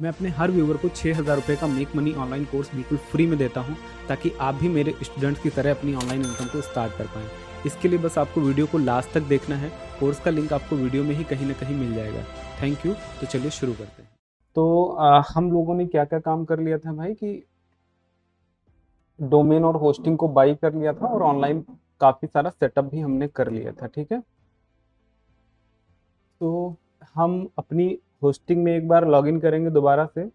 मैं अपने हर व्यूवर को 6,000 रुपये का मेक मनी ऑनलाइन कोर्स बिल्कुल फ्री में देता हूं, ताकि आप भी मेरे स्टूडेंट्स की तरह अपनी ऑनलाइन इनकम को स्टार्ट कर पाएँ। इसके लिए बस आपको वीडियो को लास्ट तक देखना है। कोर्स का लिंक आपको वीडियो में ही कहीं ना कहीं मिल जाएगा। Thank you. तो चलिए शुरू करते हैं। तो हम लोगों ने क्या क्या काम कर लिया था भाई कि डोमेन और होस्टिंग को बाई कर लिया था और ऑनलाइन काफ़ी सारा सेटअप भी हमने कर लिया था। ठीक है, तो हम अपनी होस्टिंग में एक बार लॉगिन करेंगे दोबारा से।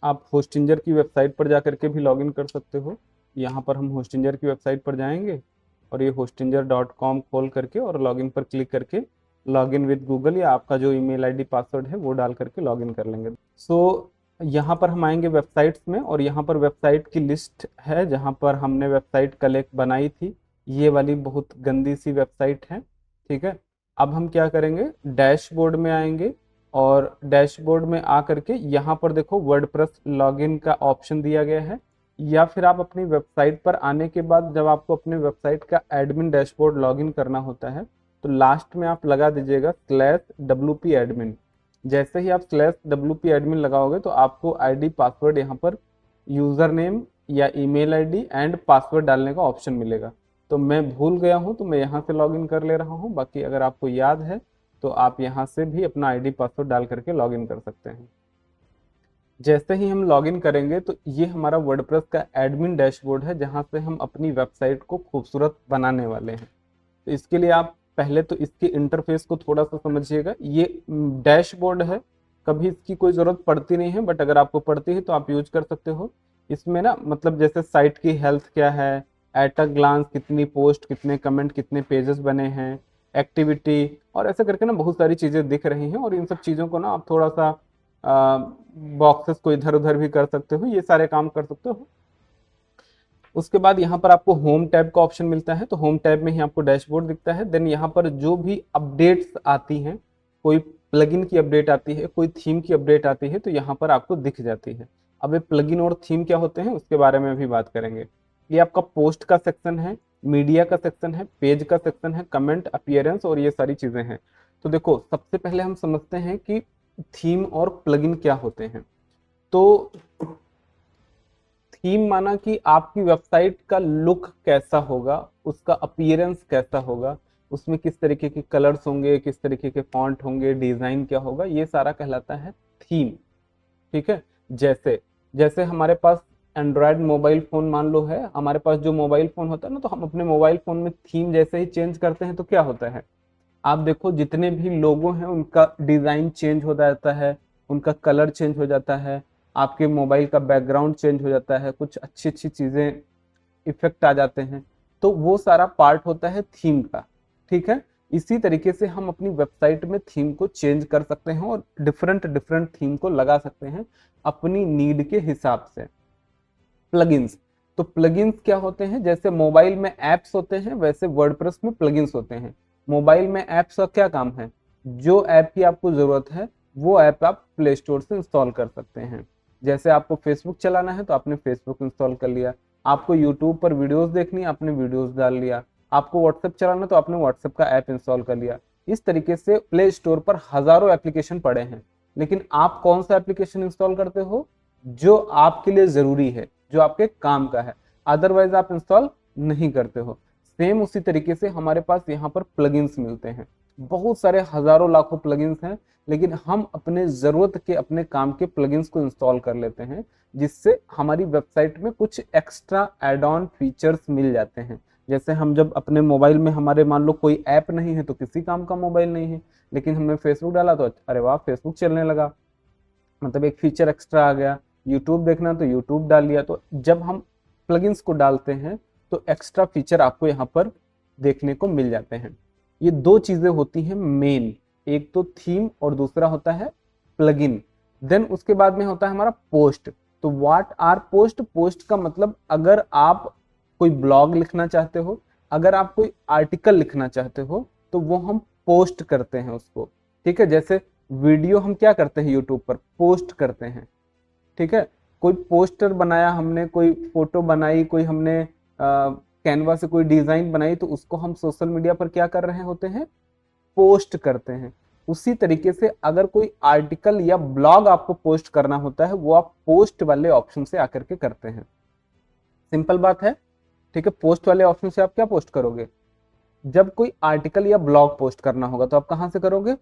आप होस्टिंजर की वेबसाइट पर जा करके भी लॉगिन कर सकते हो। यहाँ पर हम होस्टिंजर की वेबसाइट पर जाएंगे और ये hostinger.com खोल करके और लॉगिन पर क्लिक करके लॉगिन विद गूगल या आपका जो ईमेल आईडी पासवर्ड है वो डाल करके लॉगिन कर लेंगे। सो यहाँ पर हम आएंगे वेबसाइट्स में और यहाँ पर वेबसाइट की लिस्ट है जहाँ पर हमने वेबसाइट कलेक्ट बनाई थी। ये वाली बहुत गंदी सी वेबसाइट है। ठीक है, अब हम क्या करेंगे, डैशबोर्ड में आएंगे और डैशबोर्ड में आ करके यहाँ पर देखो वर्डप्रेस लॉगिन का ऑप्शन दिया गया है। या फिर आप अपनी वेबसाइट पर आने के बाद जब आपको अपने वेबसाइट का एडमिन डैशबोर्ड लॉगिन करना होता है तो लास्ट में आप लगा दीजिएगा /wp admin। जैसे ही आप /wp admin लगाओगे तो आपको आईडी पासवर्ड यहाँ पर यूज़र नेम या ईमेल आईडी एंड पासवर्ड डालने का ऑप्शन मिलेगा। तो मैं भूल गया हूँ तो मैं यहाँ से लॉगिन कर ले रहा हूँ। बाकी अगर आपको याद है तो आप यहाँ से भी अपना आईडी पासवर्ड डाल करके लॉगिन कर सकते हैं। जैसे ही हम लॉगिन करेंगे तो ये हमारा वर्डप्रेस का एडमिन डैशबोर्ड है जहाँ से हम अपनी वेबसाइट को खूबसूरत बनाने वाले हैं। तो इसके लिए आप पहले तो इसके इंटरफेस को थोड़ा सा समझिएगा। ये डैशबोर्ड है, कभी इसकी कोई ज़रूरत पड़ती नहीं है, बट अगर आपको पड़ती है तो आप यूज कर सकते हो। इसमें ना मतलब जैसे साइट की हेल्थ क्या है, एट अ ग्लांस कितनी पोस्ट, कितने कमेंट, कितने पेजेस बने हैं, एक्टिविटी और ऐसे करके ना बहुत सारी चीज़ें दिख रही हैं। और इन सब चीज़ों को ना आप थोड़ा सा बॉक्सेस को इधर उधर भी कर सकते हो, ये सारे काम कर सकते हो। उसके बाद यहाँ पर आपको होम टैब का ऑप्शन मिलता है, तो होम टैब में ही आपको डैशबोर्ड दिखता है। देन यहाँ पर जो भी अपडेट्स आती हैं, कोई प्लगइन की अपडेट आती है, कोई थीम की अपडेट आती है, तो यहाँ पर आपको दिख जाती है। अब ये प्लगइन और थीम क्या होते हैं उसके बारे में भी बात करेंगे। ये आपका पोस्ट का सेक्शन है, मीडिया का सेक्शन है, पेज का सेक्शन है, कमेंट, अपीयरेंस और ये सारी चीज़ें हैं। तो देखो सबसे पहले हम समझते हैं कि थीम और प्लगइन क्या होते हैं। तो थीम माना कि आपकी वेबसाइट का लुक कैसा होगा, उसका अपीयरेंस कैसा होगा, उसमें किस तरीके के कलर्स होंगे, किस तरीके के फॉन्ट होंगे, डिजाइन क्या होगा, ये सारा कहलाता है थीम। ठीक है, जैसे जैसे हमारे पास एंड्रॉयड मोबाइल फोन मान लो है, हमारे पास जो मोबाइल फोन होता है ना, तो हम अपने मोबाइल फोन में थीम जैसे ही चेंज करते हैं तो क्या होता है, आप देखो जितने भी लोगो हैं उनका डिजाइन चेंज हो जाता है, उनका कलर चेंज हो जाता है, आपके मोबाइल का बैकग्राउंड चेंज हो जाता है, कुछ अच्छी अच्छी चीजें इफेक्ट आ जाते हैं। तो वो सारा पार्ट होता है थीम का। ठीक है, इसी तरीके से हम अपनी वेबसाइट में थीम को चेंज कर सकते हैं और डिफरेंट डिफरेंट थीम को लगा सकते हैं अपनी नीड के हिसाब से। प्लगइन्स, तो प्लगइन्स क्या होते हैं, जैसे मोबाइल में एप्स होते हैं वैसे वर्डप्रेस में प्लगइन्स होते हैं। मोबाइल में ऐप्स का क्या काम है, जो ऐप की आपको जरूरत है वो ऐप आप प्ले स्टोर से इंस्टॉल कर सकते हैं। जैसे आपको फेसबुक चलाना है तो आपने फेसबुक इंस्टॉल कर लिया, आपको यूट्यूब पर वीडियोस देखनी है आपने वीडियोस डाल लिया, आपको व्हाट्सएप चलाना तो आपने व्हाट्सएप का ऐप इंस्टॉल कर लिया। इस तरीके से प्ले स्टोर पर हजारों एप्लीकेशन पड़े हैं, लेकिन आप कौन सा एप्लीकेशन इंस्टॉल करते हो, जो आपके लिए जरूरी है, जो आपके काम का है, अदरवाइज आप इंस्टॉल नहीं करते हो। सेम उसी तरीके से हमारे पास यहाँ पर प्लगइन्स मिलते हैं, बहुत सारे हजारों लाखों प्लगइन्स हैं, लेकिन हम अपने जरूरत के अपने काम के प्लगइन्स को इंस्टॉल कर लेते हैं, जिससे हमारी वेबसाइट में कुछ एक्स्ट्रा एड ऑन फीचर्स मिल जाते हैं। जैसे हम जब अपने मोबाइल में, हमारे मान लो कोई ऐप नहीं है तो किसी काम का मोबाइल नहीं है, लेकिन हमने फेसबुक डाला तो अरे वाह फेसबुक चलने लगा, मतलब एक फीचर एक्स्ट्रा आ गया। यूट्यूब देखना तो यूट्यूब डाल लिया। तो जब हम प्लगइन्स को डालते हैं तो एक्स्ट्रा फीचर आपको यहाँ पर देखने को मिल जाते हैं। ये दो चीजें होती हैं मेन, एक तो थीम और दूसरा होता है प्लगइन। देन उसके बाद में होता है हमारा पोस्ट। तो व्हाट आर पोस्ट, पोस्ट का मतलब अगर आप कोई ब्लॉग लिखना चाहते हो, अगर आप कोई आर्टिकल लिखना चाहते हो तो वो हम पोस्ट करते हैं उसको। ठीक है, जैसे वीडियो हम क्या करते हैं यूट्यूब पर पोस्ट करते हैं। ठीक है, कोई पोस्टर बनाया हमने, कोई फोटो बनाई, कोई हमने कैनवा से कोई डिजाइन बनाई, तो उसको हम सोशल मीडिया पर क्या कर रहे होते हैं, पोस्ट करते हैं। उसी तरीके से अगर कोई आर्टिकल या ब्लॉग आपको पोस्ट करना होता है, वो आप पोस्ट वाले ऑप्शन से आकर के करते हैं। सिंपल बात है, ठीक है। पोस्ट वाले ऑप्शन से आप क्या पोस्ट करोगे, जब कोई आर्टिकल या ब्लॉग पोस्ट करना होगा तो आप कहां से करोगे,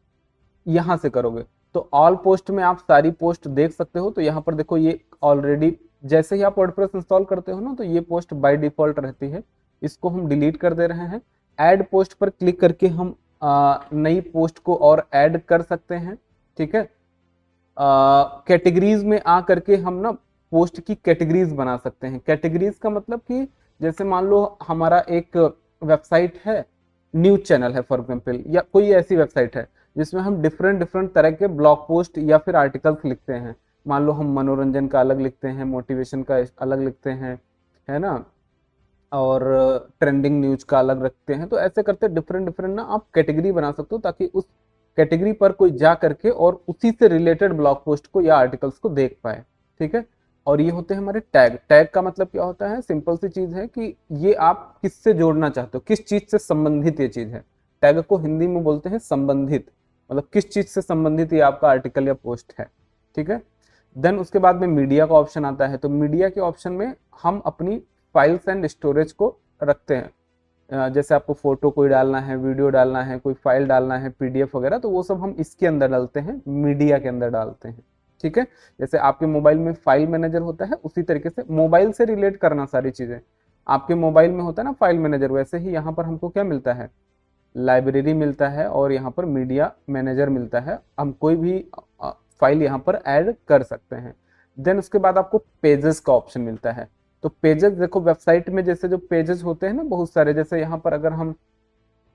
यहां से करोगे। तो ऑल पोस्ट में आप सारी पोस्ट देख सकते हो। तो यहाँ पर देखो, ये ऑलरेडी जैसे ही आप वर्डप्रेस इंस्टॉल करते हो ना, तो ये पोस्ट बाय डिफॉल्ट रहती है, इसको हम डिलीट कर दे रहे हैं। ऐड पोस्ट पर क्लिक करके हम नई पोस्ट को और ऐड कर सकते हैं, ठीक है। कैटेगरीज में आ करके हम ना पोस्ट की कैटेगरीज बना सकते हैं। कैटेगरीज का मतलब कि जैसे मान लो हमारा एक वेबसाइट है, न्यूज चैनल है फॉर एग्जाम्पल, या कोई ऐसी वेबसाइट है जिसमें हम डिफरेंट डिफरेंट तरह के ब्लॉग पोस्ट या फिर आर्टिकल्स लिखते हैं। मान लो हम मनोरंजन का अलग लिखते हैं, मोटिवेशन का अलग लिखते हैं, है ना, और ट्रेंडिंग न्यूज का अलग रखते हैं। तो ऐसे करते डिफरेंट डिफरेंट ना आप कैटेगरी बना सकते हो, ताकि उस कैटेगरी पर कोई जा करके और उसी से रिलेटेड ब्लॉग पोस्ट को या आर्टिकल्स को देख पाए, ठीक है। और ये होते हैं हमारे टैग। टैग का मतलब क्या होता है, सिंपल सी चीज है कि ये आप किससे जोड़ना चाहते हो, किस चीज से संबंधित ये चीज है। टैग को हिंदी में बोलते हैं संबंधित, मतलब किस चीज से संबंधित ये आपका आर्टिकल या पोस्ट है, ठीक है। देन उसके बाद में मीडिया का ऑप्शन आता है। तो मीडिया के ऑप्शन में हम अपनी फाइल्स एंड स्टोरेज को रखते हैं। जैसे आपको फोटो कोई डालना है, वीडियो डालना है, कोई फाइल डालना है, पीडीएफ वगैरह, तो वो सब हम इसके अंदर डालते हैं, मीडिया के अंदर डालते हैं, ठीक है। जैसे आपके मोबाइल में फाइल मैनेजर होता है, उसी तरीके से मोबाइल से रिलेट करना सारी चीजें। आपके मोबाइल में होता है ना फाइल मैनेजर, वैसे ही यहाँ पर हमको क्या मिलता है, लाइब्रेरी मिलता है, और यहाँ पर मीडिया मैनेजर मिलता है। हम कोई भी फाइल यहाँ पर ऐड कर सकते हैं। देन उसके बाद आपको पेजेस का ऑप्शन मिलता है। तो पेजेस देखो, वेबसाइट में जैसे जो पेजेस होते हैं ना बहुत सारे, जैसे यहाँ पर अगर हम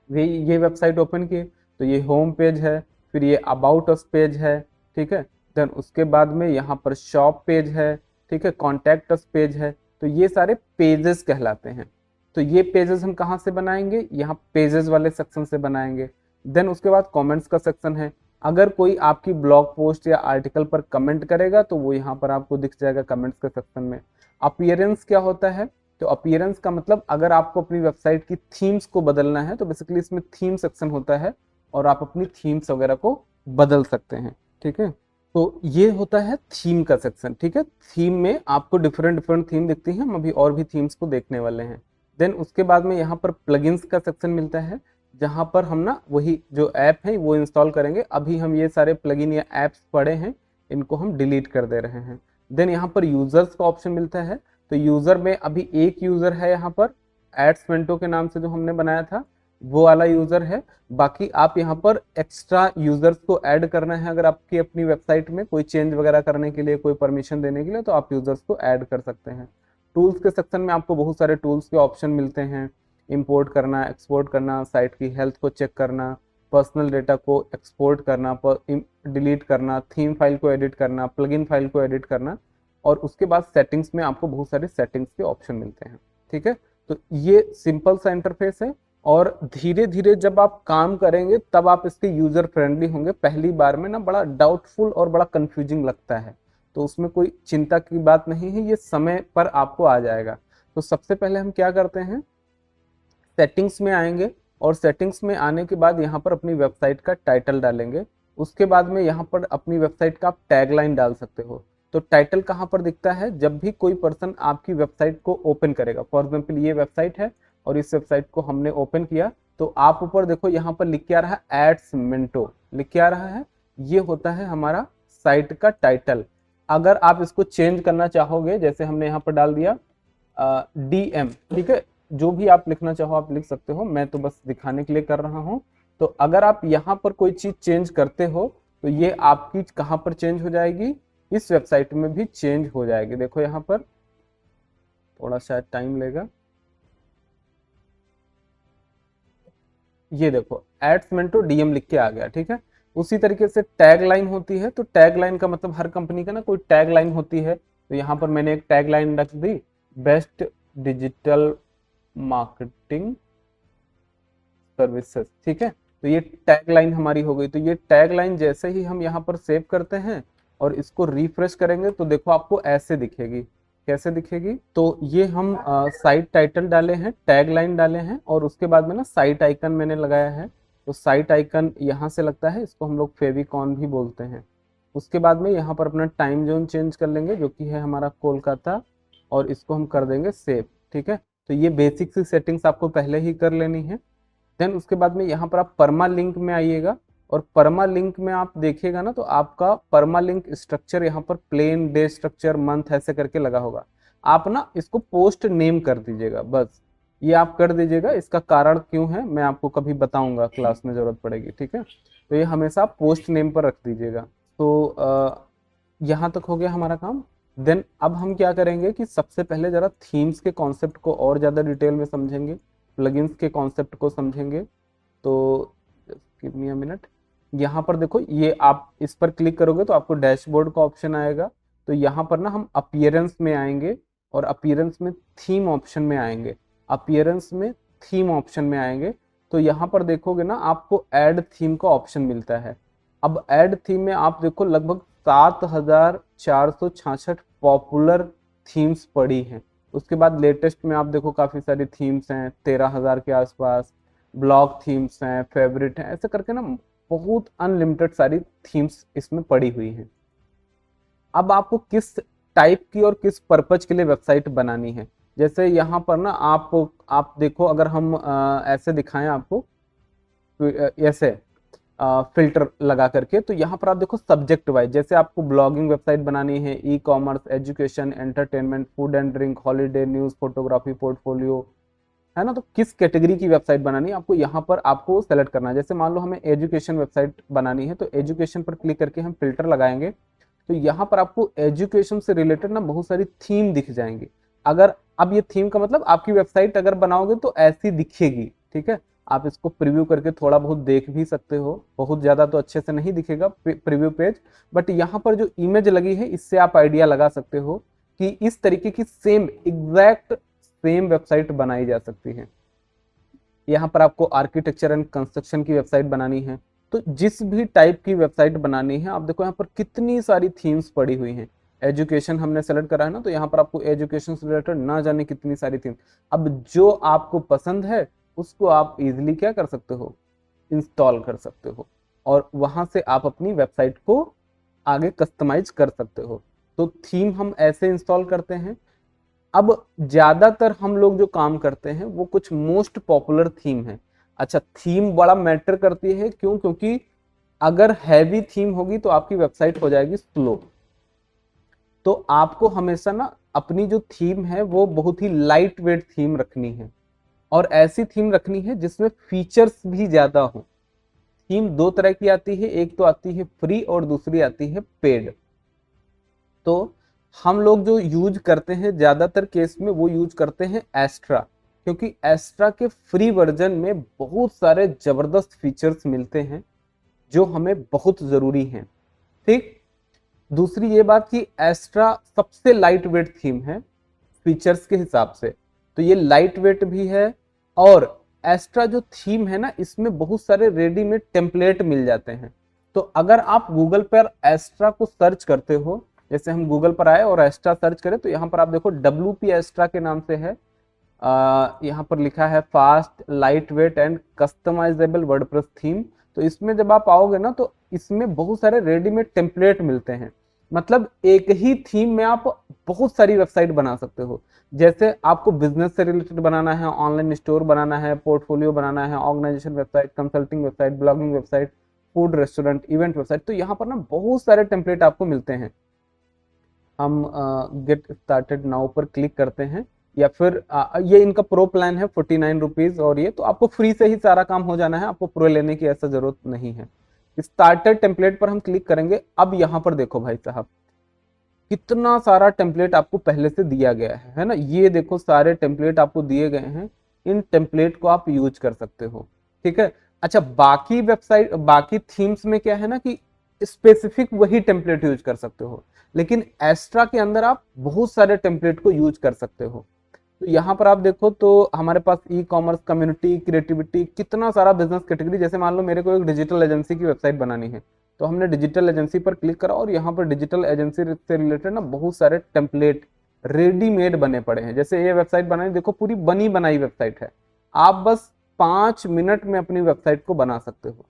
ये वेबसाइट ओपन किए तो ये होम पेज है, फिर ये अबाउट अस पेज है, ठीक है। देन उसके बाद में यहाँ पर शॉप पेज है, ठीक है, कॉन्टैक्ट अस पेज है। तो ये सारे पेजेस कहलाते हैं। तो ये पेजेस हम कहाँ से बनाएंगे, यहाँ पेजेस वाले सेक्शन से बनाएंगे। देन उसके बाद कमेंट्स का सेक्शन है। अगर कोई आपकी ब्लॉग पोस्ट या आर्टिकल पर कमेंट करेगा तो वो यहाँ पर आपको दिख जाएगा कमेंट्स के सेक्शन में। अपीयरेंस क्या होता है, तो अपीयरेंस का मतलब अगर आपको अपनी वेबसाइट की थीम्स को बदलना है तो बेसिकली इसमें थीम सेक्शन होता है, और आप अपनी थीम्स वगैरह को बदल सकते हैं, ठीक है। तो ये होता है थीम का सेक्शन, ठीक है। थीम में आपको डिफरेंट डिफरेंट थीम दिखती हैं, हम अभी और भी थीम्स को देखने वाले हैं। देन उसके बाद में यहाँ पर प्लगइन्स का सेक्शन मिलता है, जहाँ पर हम ना वही जो ऐप है वो इंस्टॉल करेंगे। अभी हम ये सारे प्लगइन या ऐप्स पड़े हैं, इनको हम डिलीट कर दे रहे हैं। देन यहाँ पर यूजर्स का ऑप्शन मिलता है। तो यूजर में अभी एक यूजर है यहाँ पर, एड्समेंटो के नाम से जो हमने बनाया था वो वाला यूजर है। बाकी आप यहाँ पर एक्स्ट्रा यूजर्स को ऐड करना है, अगर आपकी अपनी वेबसाइट में कोई चेंज वगैरह करने के लिए, कोई परमिशन देने के लिए, तो आप यूजर्स को ऐड कर सकते हैं। टूल्स के सेक्शन में आपको बहुत सारे टूल्स के ऑप्शन मिलते हैं, इंपोर्ट करना, एक्सपोर्ट करना, साइट की हेल्थ को चेक करना, पर्सनल डेटा को एक्सपोर्ट करना, डिलीट करना, थीम फाइल को एडिट करना, प्लगइन फाइल को एडिट करना, और उसके बाद सेटिंग्स में आपको बहुत सारे सेटिंग्स के ऑप्शन मिलते हैं, ठीक है। तो ये सिंपल सा इंटरफेस है, और धीरे धीरे जब आप काम करेंगे तब आप इसके यूजर फ्रेंडली होंगे। पहली बार में ना बड़ा डाउटफुल और बड़ा कंफ्यूजिंग लगता है, तो उसमें कोई चिंता की बात नहीं है, ये समय पर आपको आ जाएगा। तो सबसे पहले हम क्या करते हैं, सेटिंग्स में आएंगे, और सेटिंग्स में आने के बाद यहाँ पर अपनी वेबसाइट का टाइटल डालेंगे। उसके बाद में यहाँ पर अपनी वेबसाइट का आप टैगलाइन डाल सकते हो। तो टाइटल कहाँ पर दिखता है, जब भी कोई पर्सन आपकी वेबसाइट को ओपन करेगा। फॉर एग्जाम्पल ये वेबसाइट है और इस वेबसाइट को हमने ओपन किया, तो आप ऊपर देखो यहाँ पर लिख के आ रहा है एड्समेंटो, लिख के आ रहा है, ये होता है हमारा साइट का टाइटल। अगर आप इसको चेंज करना चाहोगे, जैसे हमने यहाँ पर डाल दिया DM, ठीक है, जो भी आप लिखना चाहो आप लिख सकते हो, मैं तो बस दिखाने के लिए कर रहा हूँ। तो अगर आप यहाँ पर कोई चीज चेंज करते हो तो ये आपकी कहाँ पर चेंज हो जाएगी, इस वेबसाइट में भी चेंज हो जाएगी। देखो यहाँ पर थोड़ा सा टाइम लेगा, ये देखो एड्समेंटो DM लिख के आ गया, ठीक है। उसी तरीके से टैग लाइन होती है। तो टैग लाइन का मतलब हर कंपनी का ना कोई टैग लाइन होती है। तो यहाँ पर मैंने एक टैग लाइन रख दी, बेस्ट डिजिटल मार्केटिंग सर्विसेज, ठीक है। तो ये टैग लाइन हमारी हो गई। तो ये टैग लाइन जैसे ही हम यहाँ पर सेव करते हैं और इसको रिफ्रेश करेंगे तो देखो आपको ऐसे दिखेगी। कैसे दिखेगी, तो ये हम साइट टाइटल डाले हैं, टैग लाइन डाले हैं, और उसके बाद में ना साइट आइकन मैंने लगाया है, तो साइट आइकन यहाँ से लगता है, इसको हम लोग फेविकॉन भी बोलते हैं। उसके बाद में यहाँ पर अपना टाइम जोन चेंज कर लेंगे जो कि है हमारा कोलकाता, और इसको हम कर देंगे सेव। ठीक है, तो ये बेसिक सी सेटिंग्स आपको पहले ही कर लेनी है। देन उसके बाद में यहाँ पर आप परमा लिंक में आइएगा, और परमा लिंक में आप देखिएगा ना तो आपका परमा लिंक स्ट्रक्चर यहाँ पर प्लेन, डे स्ट्रक्चर, मंथ ऐसे करके लगा होगा। आप ना इसको पोस्ट नेम कर दीजिएगा, बस ये आप कर दीजिएगा। इसका कारण क्यों है मैं आपको कभी बताऊंगा, क्लास में जरूरत पड़ेगी। ठीक है, तो ये हमेशा पोस्ट नेम पर रख दीजिएगा। तो यहाँ तक हो गया हमारा काम। देन अब हम क्या करेंगे कि सबसे पहले जरा थीम्स के कॉन्सेप्ट को और ज़्यादा डिटेल में समझेंगे, प्लगइन्स के कॉन्सेप्ट को समझेंगे। तो गिव मी अ मिनट। यहाँ पर देखो, ये आप इस पर क्लिक करोगे तो आपको डैशबोर्ड का ऑप्शन आएगा। तो यहाँ पर ना हम अपीयरेंस में आएंगे, और अपीयरेंस में थीम ऑप्शन में आएंगे, अपीयरेंस में थीम ऑप्शन में आएंगे। तो यहाँ पर देखोगे ना आपको ऐड थीम का ऑप्शन मिलता है। अब ऐड थीम में आप देखो लगभग 7466 पॉपुलर थीम्स पड़ी हैं। उसके बाद लेटेस्ट में आप देखो काफ़ी सारी थीम्स हैं, 13,000 के आसपास ब्लॉग थीम्स हैं, फेवरेट हैं, ऐसे करके ना बहुत अनलिमिटेड सारी थीम्स इसमें पड़ी हुई हैं। अब आपको किस टाइप की और किस पर्पज के लिए वेबसाइट बनानी है, जैसे यहाँ पर ना आप देखो, अगर हम ऐसे दिखाएं आपको, ऐसे फिल्टर लगा करके, तो यहाँ पर आप देखो सब्जेक्ट वाइज, जैसे आपको ब्लॉगिंग वेबसाइट बनानी है, e commerce, education, entertainment, food and drink, holiday, news, photography, portfolio, है ना। तो किस कैटेगरी की वेबसाइट बनानी है आपको, यहाँ पर आपको सेलेक्ट करना है। जैसे मान लो हमें एजुकेशन वेबसाइट बनानी है, तो एजुकेशन पर क्लिक करके हम फिल्टर लगाएंगे, तो यहाँ पर आपको एजुकेशन से रिलेटेड ना बहुत सारी थीम दिख जाएंगी। अगर अब ये थीम का मतलब आपकी वेबसाइट अगर बनाओगे तो ऐसी दिखेगी। ठीक है, आप इसको प्रीव्यू करके थोड़ा बहुत देख भी सकते हो, बहुत ज्यादा तो अच्छे से नहीं दिखेगा प्रीव्यू पेज, बट यहाँ पर जो इमेज लगी है इससे आप आइडिया लगा सकते हो कि इस तरीके की सेम एग्जैक्ट सेम वेबसाइट बनाई जा सकती है। यहाँ पर आपको आर्किटेक्चर एंड कंस्ट्रक्शन की वेबसाइट बनानी है, तो जिस भी टाइप की वेबसाइट बनानी है, आप देखो यहाँ पर कितनी सारी थीम्स पड़ी हुई हैं। एजुकेशन हमने सेलेक्ट करा है ना, तो यहाँ पर आपको एजुकेशन से रिलेटेड ना जाने कितनी सारी थीम। अब जो आपको पसंद है उसको आप इजीली क्या कर सकते हो, इंस्टॉल कर सकते हो, और वहां से आप अपनी वेबसाइट को आगे कस्टमाइज कर सकते हो। तो थीम हम ऐसे इंस्टॉल करते हैं। अब ज्यादातर हम लोग जो काम करते हैं वो कुछ मोस्ट पॉपुलर थीम है। अच्छा, थीम बड़ा मैटर करती है, क्यों? क्योंकि अगर हैवी थीम होगी तो आपकी वेबसाइट हो जाएगी स्लो। तो आपको हमेशा ना अपनी जो थीम है वो बहुत ही लाइट वेट थीम रखनी है, और ऐसी थीम रखनी है जिसमें फीचर्स भी ज्यादा हो। थीम दो तरह की आती है, एक तो आती है फ्री और दूसरी आती है पेड। तो हम लोग जो यूज करते हैं ज्यादातर केस में वो यूज करते हैं एस्ट्रा, क्योंकि एस्ट्रा के फ्री वर्जन में बहुत सारे जबरदस्त फीचर्स मिलते हैं जो हमें बहुत जरूरी हैं। ठीक, दूसरी ये बात कि एस्ट्रा सबसे लाइट वेट थीम है फीचर्स के हिसाब से, तो ये लाइट वेट भी है। और एस्ट्रा जो थीम है ना, इसमें बहुत सारे रेडीमेड टेम्पलेट मिल जाते हैं। तो अगर आप गूगल पर एस्ट्रा को सर्च करते हो, जैसे हम गूगल पर आए और एस्ट्रा सर्च करें, तो यहाँ पर आप देखो WP एस्ट्रा के नाम से है। यहाँ पर लिखा है fast, lightweight and customisable WordPress theme. तो इसमें जब आप आओगे ना तो इसमें बहुत सारे रेडीमेड टेम्पलेट मिलते हैं। मतलब एक ही थीम में आप बहुत सारी वेबसाइट बना सकते हो। जैसे आपको बिजनेस से रिलेटेड बनाना है, ऑनलाइन स्टोर बनाना है, पोर्टफोलियो बनाना है, organisation website, consulting website, blogging website, food restaurant, event website, तो यहाँ पर ना बहुत सारे टेम्पलेट आपको मिलते हैं। हम गेट स्टार्टेड नाउ पर क्लिक करते हैं, या फिर ये इनका प्रो प्लान है 49 रुपीज, और ये तो आपको फ्री से ही सारा काम हो जाना है, आपको प्रो लेने की ऐसा जरूरत नहीं है। स्टार्टेड टेम्पलेट पर हम क्लिक करेंगे। अब यहाँ पर देखो भाई साहब, कितना सारा टेम्पलेट आपको पहले से दिया गया है ना। ये देखो सारे टेम्पलेट आपको दिए गए हैं, इन टेम्पलेट को आप यूज कर सकते हो। ठीक है, अच्छा, बाकी वेबसाइट, बाकी थीम्स में क्या है ना कि स्पेसिफिक वही टेम्पलेट यूज कर सकते हो, लेकिन एस्ट्रा के अंदर आप बहुत सारे टेम्पलेट को यूज कर सकते हो। तो यहाँ पर आप देखो तो हमारे पास ई कॉमर्स, कम्युनिटी, क्रिएटिविटी, कितना सारा बिजनेस कैटेगरी। जैसे मान लो मेरे को एक डिजिटल एजेंसी की वेबसाइट बनानी है, तो हमने डिजिटल एजेंसी पर क्लिक करा, और यहाँ पर डिजिटल एजेंसी से रिलेटेड ना बहुत सारे टेम्पलेट रेडीमेड बने पड़े हैं। जैसे ये वेबसाइट बनानी, देखो पूरी बनी बनाई वेबसाइट है, आप बस 5 मिनट में अपनी वेबसाइट को बना सकते हो,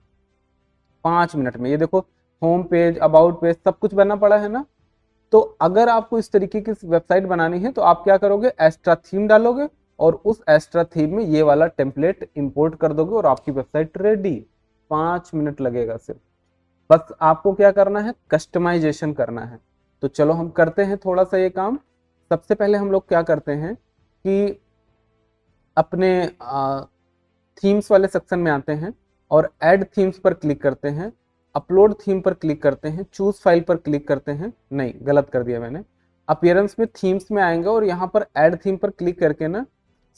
5 मिनट में। ये देखो होम पेज, अबाउट पेज, सब कुछ बनना पड़ा है ना। तो अगर आपको इस तरीके की वेबसाइट बनानी है तो आप क्या करोगे, एक्स्ट्रा थीम डालोगे और उस एक्स्ट्रा थीम में ये वाला टेम्पलेट इंपोर्ट कर दोगे और आपकी वेबसाइट रेडी। 5 मिनट लगेगा सिर्फ। बस आपको क्या करना है, कस्टमाइजेशन करना है। तो चलो हम करते हैं थोड़ा सा ये काम। सबसे पहले हम लोग क्या करते हैं कि अपने थीम्स वाले सेक्शन में आते हैं और ऐड थीम्स पर क्लिक करते हैं, अपलोड थीम पर क्लिक करते हैं, चूज फाइल पर क्लिक करते हैं, नहीं गलत कर दिया मैंने, अपीयरेंस में थीम्स में आएंगे और यहाँ पर ऐड थीम पर क्लिक करके ना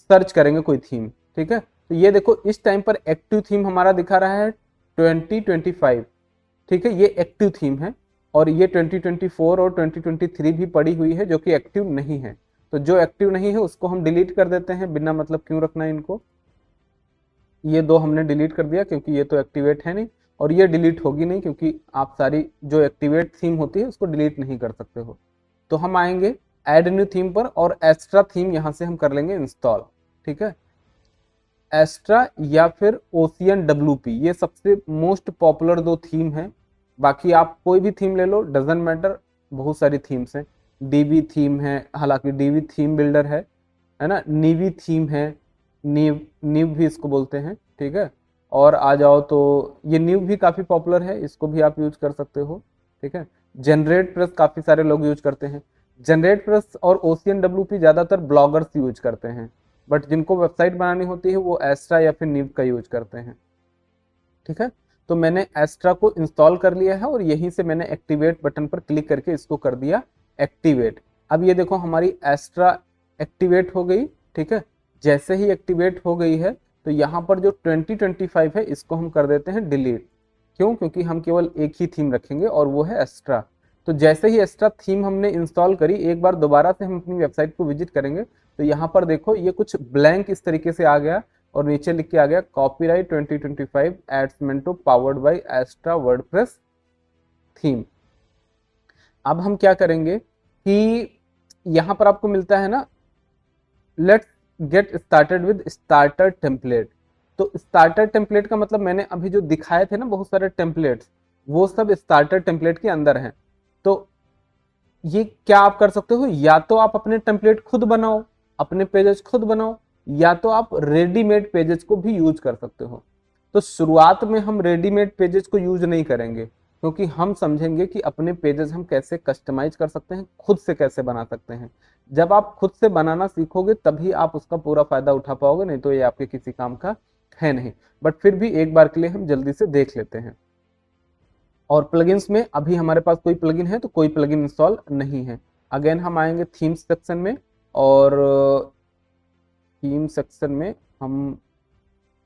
सर्च करेंगे कोई थीम। ठीक है, तो ये देखो इस टाइम पर एक्टिव थीम हमारा दिखा रहा है 2025। ठीक है, ये एक्टिव थीम है और ये 2024 और 2023 भी पड़ी हुई है जो कि एक्टिव नहीं है। तो जो एक्टिव नहीं है उसको हम डिलीट कर देते हैं, बिना मतलब क्यों रखना है इनको। ये दो हमने डिलीट कर दिया क्योंकि ये तो एक्टिवेट है नहीं, और ये डिलीट होगी नहीं क्योंकि आप सारी जो एक्टिवेट थीम होती है उसको डिलीट नहीं कर सकते हो। तो हम आएंगे ऐड न्यू थीम पर और एक्स्ट्रा थीम यहाँ से हम कर लेंगे इंस्टॉल। ठीक है, एक्स्ट्रा या फिर ओशियन WP, ये सबसे मोस्ट पॉपुलर दो थीम है। बाकी आप कोई भी थीम ले लो, डजेंट मैटर, बहुत सारी थीम्स हैं। डीबी थीम है, हालांकि डीबी थीम बिल्डर है ना, नीवी थीम है, नीव भी इसको बोलते हैं। ठीक है, और आ जाओ तो ये नीव भी काफ़ी पॉपुलर है, इसको भी आप यूज कर सकते हो। ठीक है, जनरेट प्रेस काफ़ी सारे लोग यूज करते हैं। जनरेट प्रेस और ओशियन WP ज़्यादातर ब्लॉगर्स यूज करते हैं, बट जिनको वेबसाइट बनानी होती है वो एस्ट्रा या फिर नीव का यूज करते हैं। ठीक है, तो मैंने एस्ट्रा को इंस्टॉल कर लिया है और यहीं से मैंने एक्टिवेट बटन पर क्लिक करके इसको कर दिया एक्टिवेट। अब ये देखो हमारी एस्ट्रा एक्टिवेट हो गई। ठीक है, जैसे ही एक्टिवेट हो गई है तो यहाँ पर जो 2025 है इसको हम कर देते हैं डिलीट। क्यों, क्योंकि हम केवल एक ही थीम रखेंगे और वो है एस्ट्रा। तो जैसे ही एक्स्ट्रा थीम हमने इंस्टॉल करी, एक बार दोबारा से हम अपनी वेबसाइट को विजिट करेंगे तो यहाँ पर देखो ये कुछ ब्लैंक इस तरीके से आ गया और नीचे लिख के आ गया कॉपीराइट 2025 एड्समेंटो powered by Astra WordPress theme. अब हम क्या करेंगे कि यहाँ पर आपको मिलता है ना, let's get started with starter template. तो स्टार्टर टेम्पलेट का मतलब मैंने अभी जो दिखाए थे ना बहुत सारे टेम्पलेट्स, वो सब स्टार्टर टेम्पलेट के अंदर हैं। तो ये क्या आप कर सकते हो, या तो आप अपने टेम्पलेट खुद बनाओ, अपने पेजेस खुद बनाओ, या तो आप रेडीमेड पेजेस को भी यूज कर सकते हो। तो शुरुआत में हम रेडीमेड पेजेस को यूज नहीं करेंगे क्योंकि हम समझेंगे कि अपने पेजेस हम कैसे कस्टमाइज कर सकते हैं, खुद से कैसे बना सकते हैं। जब आप खुद से बनाना सीखोगे तभी आप उसका पूरा फायदा उठा पाओगे, नहीं तो ये आपके किसी काम का है नहीं। बट फिर भी एक बार के लिए हम जल्दी से देख लेते हैं। और प्लगइन्स में अभी हमारे पास कोई प्लगइन है तो कोई प्लगइन इंस्टॉल नहीं है। अगेन हम आएंगे थीम सेक्शन में और थीम सेक्शन में हम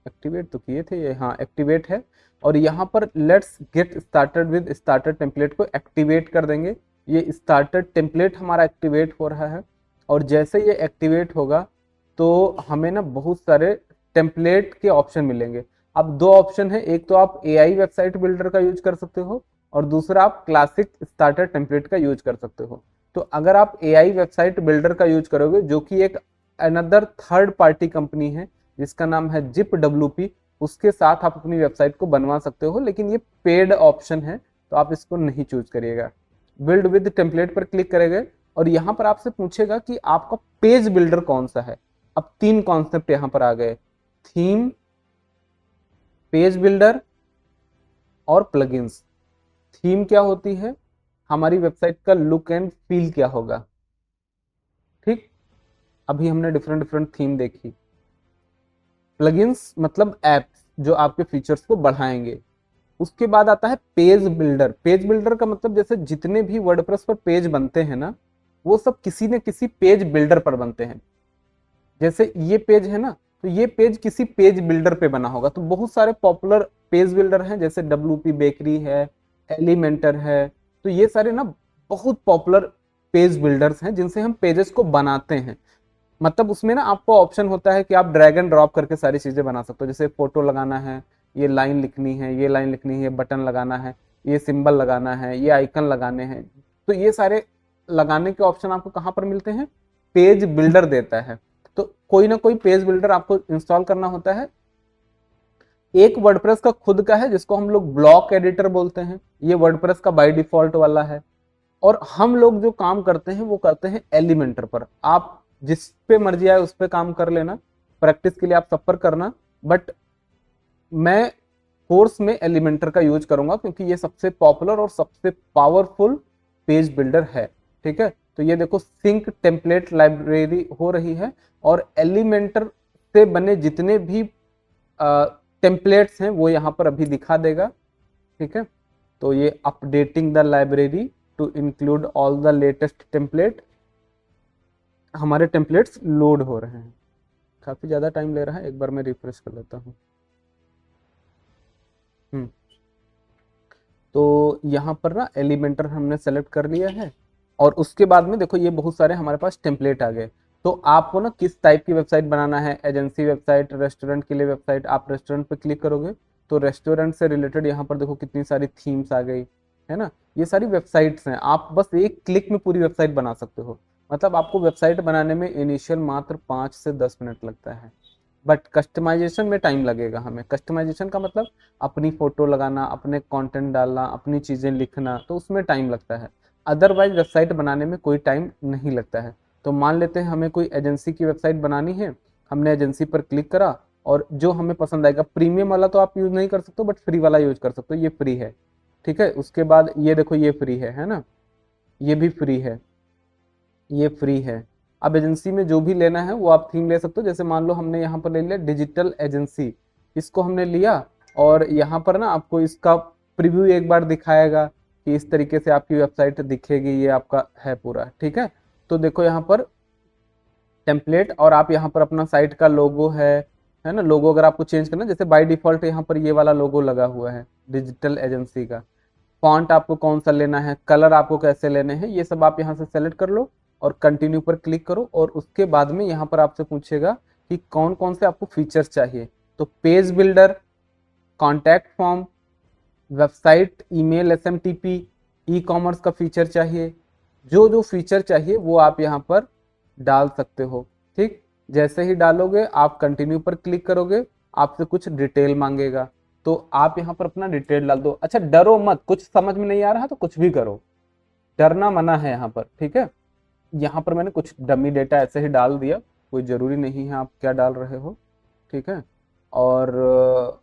एक्टिवेट तो किए थे ये, हाँ एक्टिवेट है। और यहाँ पर let's get started with starter template को एक्टिवेट कर देंगे। ये स्टार्टर टेम्पलेट हमारा एक्टिवेट हो रहा है और जैसे ये एक्टिवेट होगा तो हमें ना बहुत सारे टेम्पलेट के ऑप्शन मिलेंगे। अब दो ऑप्शन है, एक तो आप AI वेबसाइट बिल्डर का यूज कर सकते हो और दूसरा आप क्लासिक स्टार्टर टेम्पलेट का यूज कर सकते हो। तो अगर आप AI वेबसाइट बिल्डर का यूज करोगे जो कि एक अनदर थर्ड पार्टी कंपनी है जिसका नाम है ZipWP, उसके साथ आप अपनी वेबसाइट को बनवा सकते हो, लेकिन ये पेड ऑप्शन है तो आप इसको नहीं चूज करिएगा। बिल्ड विद टेम्पलेट पर क्लिक करेंगे और यहाँ पर आपसे पूछेगा कि आपका पेज बिल्डर कौन सा है। अब तीन कॉन्सेप्ट यहाँ पर आ गए, थीम, पेज बिल्डर और प्लगइन्स। थीम क्या होती है, हमारी वेबसाइट का लुक एंड फील क्या होगा। ठीक, अभी हमने डिफरेंट डिफरेंट थीम देखी। प्लगइन्स मतलब एप्स जो आपके फीचर्स को बढ़ाएंगे। उसके बाद आता है पेज बिल्डर। पेज बिल्डर का मतलब जैसे जितने भी वर्डप्रेस पर पेज बनते हैं ना, वो सब किसी न किसी पेज बिल्डर पर बनते हैं। जैसे ये पेज है ना, तो ये पेज किसी पेज बिल्डर पे बना होगा। तो बहुत सारे पॉपुलर पेज बिल्डर हैं, जैसे WP बेकरी है, एलिमेंटर है। तो ये सारे ना बहुत पॉपुलर पेज बिल्डर्स हैं जिनसे हम पेजेस को बनाते हैं। मतलब उसमें ना आपको ऑप्शन होता है कि आप ड्रैग एंड ड्रॉप करके सारी चीजें बना सकते हो। जैसे फोटो लगाना है, ये लाइन लिखनी है, ये लाइन लिखनी है, बटन लगाना है, ये सिंबल लगाना है, ये आइकन लगाने हैं। तो ये सारे लगाने के ऑप्शन आपको कहाँ पर मिलते हैं, पेज बिल्डर देता है। तो कोई ना कोई पेज बिल्डर आपको इंस्टॉल करना होता है एक वर्डप्रेस का खुद का है जिसको हम लोग ब्लॉक एडिटर बोलते हैं, ये वर्डप्रेस का बाय डिफॉल्ट वाला है। और हम लोग जो काम करते हैं वो करते हैं एलिमेंटर पर। आप जिस पे मर्जी आए उस पे काम कर लेना, प्रैक्टिस के लिए आप सब पर करना, बट मैं कोर्स में एलिमेंटर का यूज करूंगा क्योंकि ये सबसे पॉपुलर और सबसे पावरफुल पेज बिल्डर है। ठीक है, तो ये देखो सिंक टेम्पलेट लाइब्रेरी हो रही है, और एलिमेंटर से बने जितने भी टेम्पलेट्स हैं वो यहाँ पर अभी दिखा देगा। ठीक है, तो ये updating the library to include all the latest template, हमारे टेम्पलेट्स लोड हो रहे हैं। काफी ज्यादा टाइम ले रहा है, एक बार मैं रिफ्रेश कर लेता हूँ। तो यहाँ पर ना एलिमेंटर हमने सेलेक्ट कर लिया है, और उसके बाद में देखो ये बहुत सारे हमारे पास टेम्पलेट आ गए। तो आपको ना किस टाइप की वेबसाइट बनाना है, एजेंसी वेबसाइट, रेस्टोरेंट के लिए वेबसाइट, आप रेस्टोरेंट पे क्लिक करोगे तो रेस्टोरेंट से रिलेटेड यहाँ पर देखो कितनी सारी थीम्स आ गई है ना। ये सारी वेबसाइट्स हैं, आप बस एक क्लिक में पूरी वेबसाइट बना सकते हो। मतलब आपको वेबसाइट बनाने में इनिशियल मात्र 5 से 10 मिनट लगता है, बट कस्टमाइजेशन में टाइम लगेगा हमें। कस्टमाइजेशन का मतलब अपनी फोटो लगाना, अपने कंटेंट डालना, अपनी चीजें लिखना, तो उसमें टाइम लगता है। अदरवाइज वेबसाइट बनाने में कोई टाइम नहीं लगता है। तो मान लेते हैं हमें कोई एजेंसी की वेबसाइट बनानी है, हमने एजेंसी पर क्लिक करा और जो हमें पसंद आएगा, प्रीमियम वाला तो आप यूज नहीं कर सकते बट फ्री वाला यूज कर सकते हो, ये फ्री है। ठीक है, उसके बाद ये देखो ये फ्री है ना, ये भी फ्री है, ये फ्री है। अब एजेंसी में जो भी लेना है वो आप थीम ले सकते हो। जैसे मान लो हमने यहाँ पर ले लिया डिजिटल एजेंसी, इसको हमने लिया, और यहाँ पर ना आपको इसका प्रीव्यू एक बार दिखाएगा कि इस तरीके से आपकी वेबसाइट दिखेगी, ये आपका है पूरा। ठीक है, तो देखो यहाँ पर टेम्पलेट, और आप यहाँ पर अपना साइट का लोगो है ना। लोगो अगर आपको चेंज करना, जैसे बाय डिफॉल्ट यहाँ पर ये वाला लोगो लगा हुआ है डिजिटल एजेंसी का। फॉन्ट आपको कौन सा लेना है, कलर आपको कैसे लेने हैं, ये सब आप यहाँ से सेलेक्ट कर लो और कंटिन्यू पर क्लिक करो। और उसके बाद में यहाँ पर आपसे पूछेगा कि कौन कौन से आपको फीचर्स चाहिए। तो page builder, contact form, website, email, SMTP, e commerce का फीचर चाहिए, जो जो फीचर चाहिए वो आप यहाँ पर डाल सकते हो। ठीक, जैसे ही डालोगे आप कंटिन्यू पर क्लिक करोगे, आपसे कुछ डिटेल मांगेगा, तो आप यहाँ पर अपना डिटेल डाल दो। अच्छा डरो मत, कुछ समझ में नहीं आ रहा तो कुछ भी करो, डरना मना है यहाँ पर। ठीक है, यहाँ पर मैंने कुछ डमी डेटा ऐसे ही डाल दिया, कोई जरूरी नहीं है आप क्या डाल रहे हो। ठीक है, और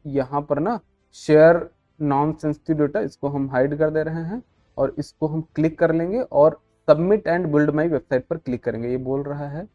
यहाँ पर ना शेयर नॉन सेंसिटिव डेटा, इसको हम हाइड कर दे रहे हैं, और इसको हम क्लिक कर लेंगे और submit and build my website पर क्लिक करेंगे। ये बोल रहा है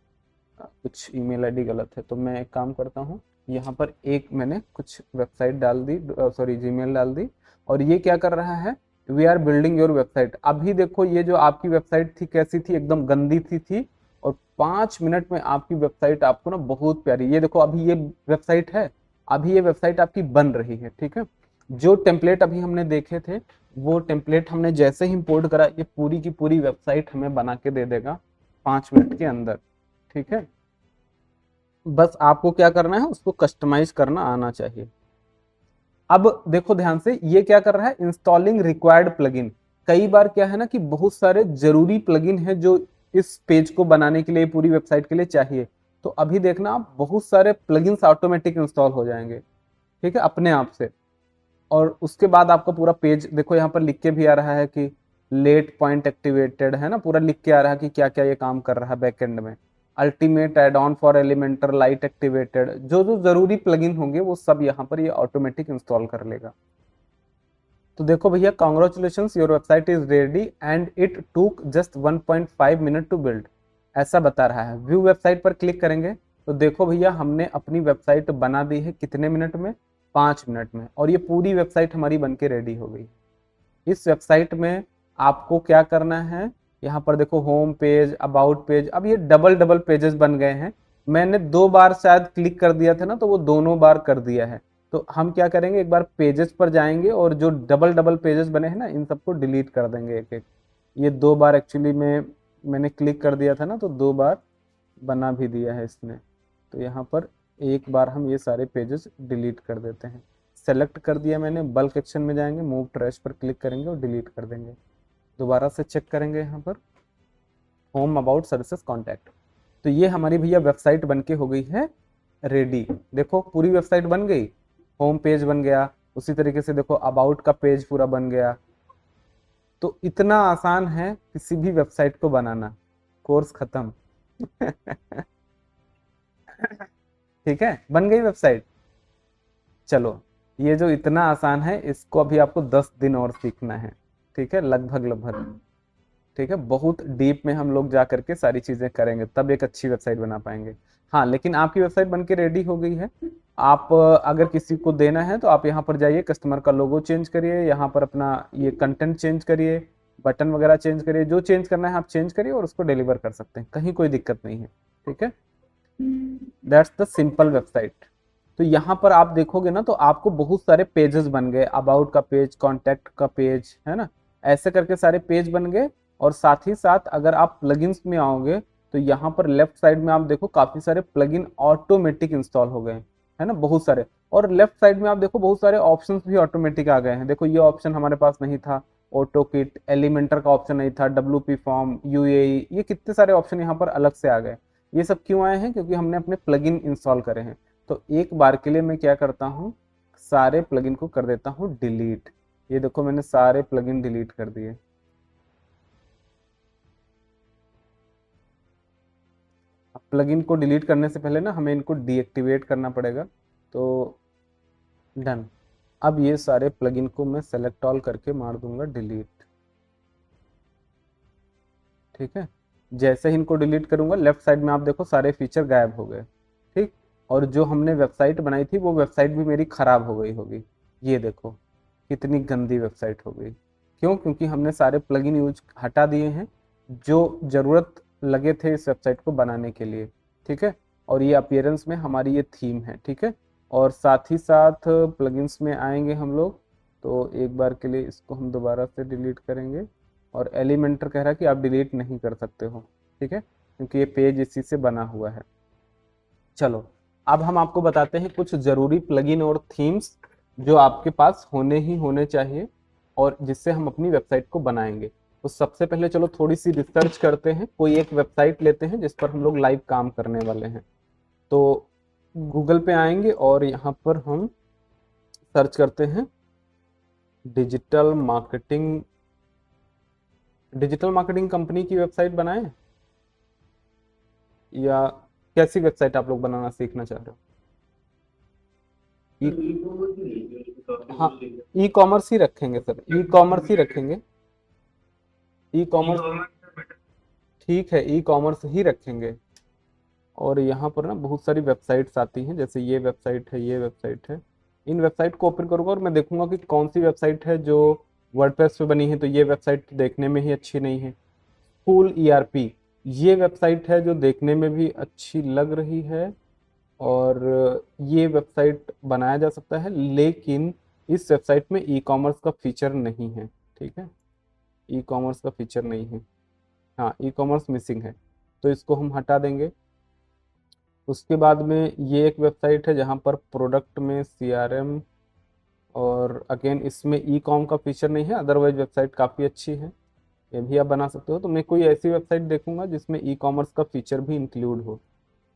कुछ ईमेल आईडी गलत है, तो मैं एक काम करता हूँ, यहाँ पर एक मैंने कुछ वेबसाइट डाल दी, सॉरी जीमेल डाल दी, और ये क्या कर रहा है, we are building your website. अभी देखो ये जो आपकी वेबसाइट थी कैसी थी, एकदम गंदी थी, और 5 मिनट में आपकी वेबसाइट आपको ना बहुत प्यारी, ये देखो अभी ये वेबसाइट है, अभी ये वेबसाइट आपकी बन रही है। ठीक है, जो टेम्पलेट अभी हमने देखे थे वो टेम्पलेट हमने जैसे ही इंपोर्ट करा, ये पूरी की पूरी वेबसाइट हमें बना के दे देगा 5 मिनट के अंदर। ठीक है, बस आपको क्या करना है, उसको कस्टमाइज करना आना चाहिए। अब देखो ध्यान से, ये क्या कर रहा है, इंस्टॉलिंग रिक्वायर्ड प्लगइन। कई बार क्या है ना कि बहुत सारे जरूरी प्लगइन है जो इस पेज को बनाने के लिए, पूरी वेबसाइट के लिए चाहिए। तो अभी देखना आप बहुत सारे प्लगइन्स ऑटोमेटिक इंस्टॉल हो जाएंगे, ठीक है, अपने आप से। और उसके बाद आपका पूरा पेज देखो, यहाँ पर लिख के भी आ रहा है कि लेट पॉइंट एक्टिवेटेड, है ना, पूरा लिख के आ रहा है कि क्या क्या ये काम कर रहा है बैकएंड में। Ultimate add on for Elementor lite activated, जो जो जरूरी प्लगइन होंगे वो सब यहाँ पर ये ऑटोमेटिक इंस्टॉल कर लेगा। तो देखो भैया, congratulation, your website is ready and it took just 1.5 minute to build, ऐसा बता रहा है। व्यू वेबसाइट पर क्लिक करेंगे तो देखो भैया हमने अपनी वेबसाइट बना दी है कितने मिनट में, 5 मिनट में, और ये पूरी वेबसाइट हमारी बनके रेडी हो गई। इस वेबसाइट में आपको क्या करना है, यहाँ पर देखो होम पेज, अबाउट पेज, अब ये डबल डबल पेजेस बन गए हैं। मैंने 2 बार शायद क्लिक कर दिया था ना, तो वो दोनों बार कर दिया है। तो हम क्या करेंगे, एक बार पेजेस पर जाएंगे और जो डबल डबल पेजेस बने हैं ना, इन सबको डिलीट कर देंगे एक एक। ये 2 बार एक्चुअली में मैंने क्लिक कर दिया था ना, तो 2 बार बना भी दिया है इसने। तो यहाँ पर एक बार हम ये सारे पेजेस डिलीट कर देते हैं। सेलेक्ट कर दिया मैंने, बल्क एक्शन में जाएंगे, मूव ट्रैश पर क्लिक करेंगे और डिलीट कर देंगे। दोबारा से चेक करेंगे यहाँ पर होम, अबाउट, सर्विसेज, कॉन्टैक्ट। तो ये हमारी भैया वेबसाइट बनके हो गई है रेडी। देखो पूरी वेबसाइट बन गई, होम पेज बन गया, उसी तरीके से देखो अबाउट का पेज पूरा बन गया। तो इतना आसान है किसी भी वेबसाइट को बनाना। कोर्स खत्म। ठीक है, बन गई वेबसाइट। चलो, ये जो इतना आसान है इसको अभी आपको 10 दिन और सीखना है। ठीक है, लगभग लगभग। ठीक है, बहुत डीप में हम लोग जा करके सारी चीजें करेंगे, तब एक अच्छी वेबसाइट बना पाएंगे। हाँ, लेकिन आपकी वेबसाइट बन के रेडी हो गई है। आप अगर किसी को देना है तो आप यहाँ पर जाइए, कस्टमर का लोगो चेंज करिए, यहाँ पर अपना ये कंटेंट चेंज करिए, बटन वगैरह चेंज करिए, जो चेंज करना है आप चेंज करिए और उसको डिलीवर कर सकते हैं, कहीं कोई दिक्कत नहीं है। ठीक है, दैट्स द सिंपल वेबसाइट। तो यहाँ पर आप देखोगे ना तो आपको बहुत सारे पेजेस बन गए, अबाउट का पेज, कॉन्टैक्ट का पेज, है ना, ऐसे करके सारे पेज बन गए। और साथ ही साथ अगर आप प्लगइन्स में आओगे तो यहाँ पर लेफ्ट साइड में आप देखो काफी सारे प्लगइन ऑटोमेटिक इंस्टॉल हो गए हैं, है ना, बहुत सारे। और लेफ्ट साइड में आप देखो बहुत सारे ऑप्शंस भी ऑटोमेटिक आ गए हैं। देखो ये ऑप्शन हमारे पास नहीं था, ऑटो किट, एलिमेंटर का ऑप्शन नहीं था, डब्ल्यूपी फॉर्म, यूएई, ये कितने सारे ऑप्शन यहाँ पर अलग से आ गए। ये सब क्यों आए हैं? क्योंकि हमने अपने प्लगइन इंस्टॉल करे हैं। तो एक बार के लिए मैं क्या करता हूँ, सारे प्लगइन को कर देता हूँ डिलीट। ये देखो मैंने सारे प्लगइन डिलीट कर दिए। अब प्लगइन को डिलीट करने से पहले ना हमें इनको डीएक्टिवेट करना पड़ेगा। तो डन। अब ये सारे प्लगइन को मैं सेलेक्ट ऑल करके मार दूंगा डिलीट। ठीक है, जैसे ही इनको डिलीट करूंगा लेफ्ट साइड में आप देखो सारे फीचर गायब हो गए। ठीक, और जो हमने वेबसाइट बनाई थी वो वेबसाइट भी मेरी खराब हो गई होगी। ये देखो कितनी गंदी वेबसाइट हो गई। क्यों? क्योंकि हमने सारे प्लगइन यूज हटा दिए हैं जो जरूरत लगे थे इस वेबसाइट को बनाने के लिए। ठीक है, और ये अपीयरेंस में हमारी ये थीम है। ठीक है, और साथ ही साथ प्लगइन्स में आएंगे हम लोग, तो एक बार के लिए इसको हम दोबारा से डिलीट करेंगे। और एलिमेंटर कह रहा है कि आप डिलीट नहीं कर सकते हो। ठीक है, क्योंकि ये पेज इसी से बना हुआ है। चलो, अब हम आपको बताते हैं कुछ जरूरी प्लगइन और थीम्स जो आपके पास होने ही होने चाहिए और जिससे हम अपनी वेबसाइट को बनाएंगे। तो सबसे पहले चलो थोड़ी सी रिसर्च करते हैं, कोई एक वेबसाइट लेते हैं जिस पर हम लोग लाइव काम करने वाले हैं। तो गूगल पे आएंगे और यहाँ पर हम सर्च करते हैं digital marketing. Digital marketing company की वेबसाइट बनाएं या कैसी वेबसाइट आप लोग बनाना सीखना चाह रहे हो? हाँ, ई कॉमर्स ही रखेंगे सर, ई कॉमर्स ही रखेंगे। ई कॉमर्स, ठीक है, ई कॉमर्स ही रखेंगे। और यहाँ पर ना बहुत सारी वेबसाइट्स आती हैं, जैसे ये वेबसाइट है, ये वेबसाइट है। इन वेबसाइट को ओपन करूंगा और मैं देखूंगा कि कौन सी वेबसाइट है जो वर्डप्रेस पे बनी है। तो ये वेबसाइट देखने में ही अच्छी नहीं है। फुल ईआरपी, ये वेबसाइट है जो देखने में भी अच्छी लग रही है और ये वेबसाइट बनाया जा सकता है, लेकिन इस वेबसाइट में ई कॉमर्स का फीचर नहीं है। ठीक है, ई कॉमर्स का फीचर नहीं है, हाँ, ई कॉमर्स मिसिंग है, तो इसको हम हटा देंगे। उसके बाद में ये एक वेबसाइट है जहाँ पर प्रोडक्ट में सीआरएम, और अगेन इसमें ई कॉम का फीचर नहीं है, अदरवाइज वेबसाइट काफ़ी अच्छी है, ये भी आप बना सकते हो। तो मैं कोई ऐसी वेबसाइट देखूंगा जिसमें ई कॉमर्स का फीचर भी इंक्लूड हो,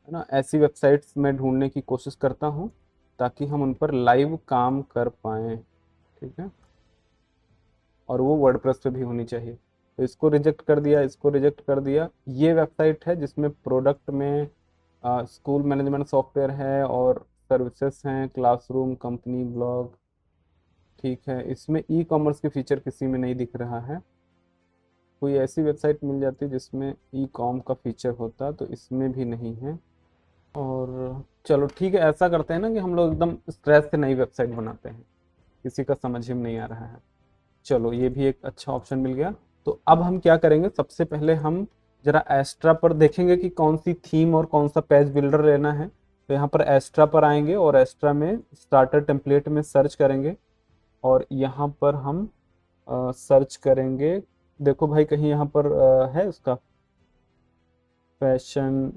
है ना। ऐसी वेबसाइट्स मैं ढूंढने की कोशिश करता हूँ ताकि हम उन पर लाइव काम कर पाएँ। ठीक है, और वो वर्डप्रेस पे भी होनी चाहिए। तो इसको रिजेक्ट कर दिया, इसको रिजेक्ट कर दिया। ये वेबसाइट है जिसमें प्रोडक्ट में स्कूल मैनेजमेंट सॉफ्टवेयर है और सर्विसेज हैं, क्लासरूम, कंपनी, ब्लॉग। ठीक है, इसमें ई कॉमर्स के फीचर किसी में नहीं दिख रहा है। कोई ऐसी वेबसाइट मिल जाती जिसमें ई कॉम का फीचर होता, तो इसमें भी नहीं है। और चलो ठीक है, ऐसा करते हैं ना कि हम लोग एकदम स्ट्रेस से नई वेबसाइट बनाते हैं, किसी का समझ ही में नहीं आ रहा है। चलो, ये भी एक अच्छा ऑप्शन मिल गया। तो अब हम क्या करेंगे, सबसे पहले हम जरा एस्ट्रा पर देखेंगे कि कौन सी थीम और कौन सा पेज बिल्डर लेना है। तो यहाँ पर एस्ट्रा पर आएंगे और एस्ट्रा में स्टार्टर टेम्पलेट में सर्च करेंगे और यहाँ पर हम सर्च करेंगे। देखो भाई कहीं यहाँ पर है उसका फैशन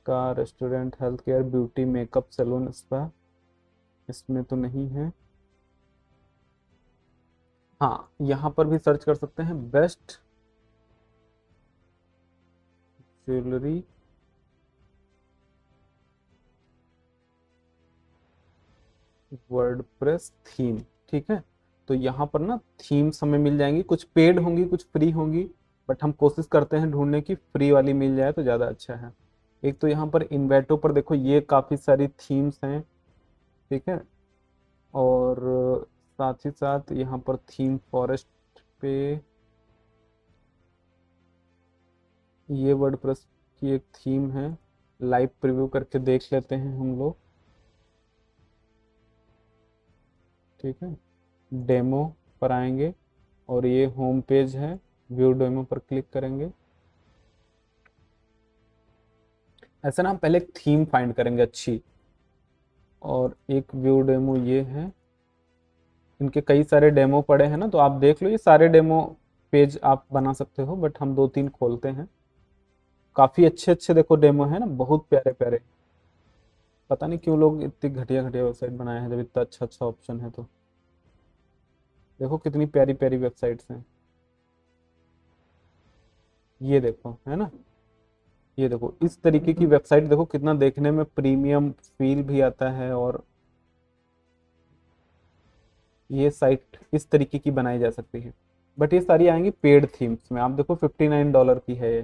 का, restaurant, health care, beauty, makeup, salon, spa, इसमें तो नहीं है। हाँ, यहाँ पर भी सर्च कर सकते हैं बेस्ट ज्वेलरी वर्डप्रेस थीम, ठीक है। तो यहाँ पर ना थीम्स हमें मिल जाएंगी, कुछ पेड होंगी कुछ फ्री होंगी, बट हम कोशिश करते हैं ढूंढने की फ्री वाली मिल जाए तो ज़्यादा अच्छा है। एक तो यहाँ पर इन्वेटो पर देखो ये काफ़ी सारी थीम्स हैं, ठीक है। और साथ ही साथ यहाँ पर थीम फॉरेस्ट पे ये वर्डप्रेस की एक थीम है, लाइव प्रीव्यू करके देख लेते हैं हम लोग, ठीक है। डेमो पर आएंगे और ये होम पेज है, व्यू डेमो पर क्लिक करेंगे। ऐसा ना हम पहले एक थीम फाइंड करेंगे अच्छी, और एक व्यू डेमो ये है। इनके कई सारे डेमो पड़े हैं ना, तो आप देख लो, ये सारे डेमो पेज आप बना सकते हो, बट हम दो तीन खोलते हैं। काफ़ी अच्छे अच्छे देखो डेमो है ना, बहुत प्यारे प्यारे। पता नहीं क्यों लोग इतनी घटिया घटिया वेबसाइट बनाए हैं जब इतना अच्छा अच्छा ऑप्शन है। तो देखो कितनी प्यारी प्यारी वेबसाइट्स हैं, ये देखो है ना। ये देखो इस तरीके की वेबसाइट देखो, कितना देखने में प्रीमियम फील भी आता है। और ये साइट इस तरीके की बनाई जा सकती है, बट ये सारी आएंगी पेड थीम्स में। आप देखो $59 की है ये,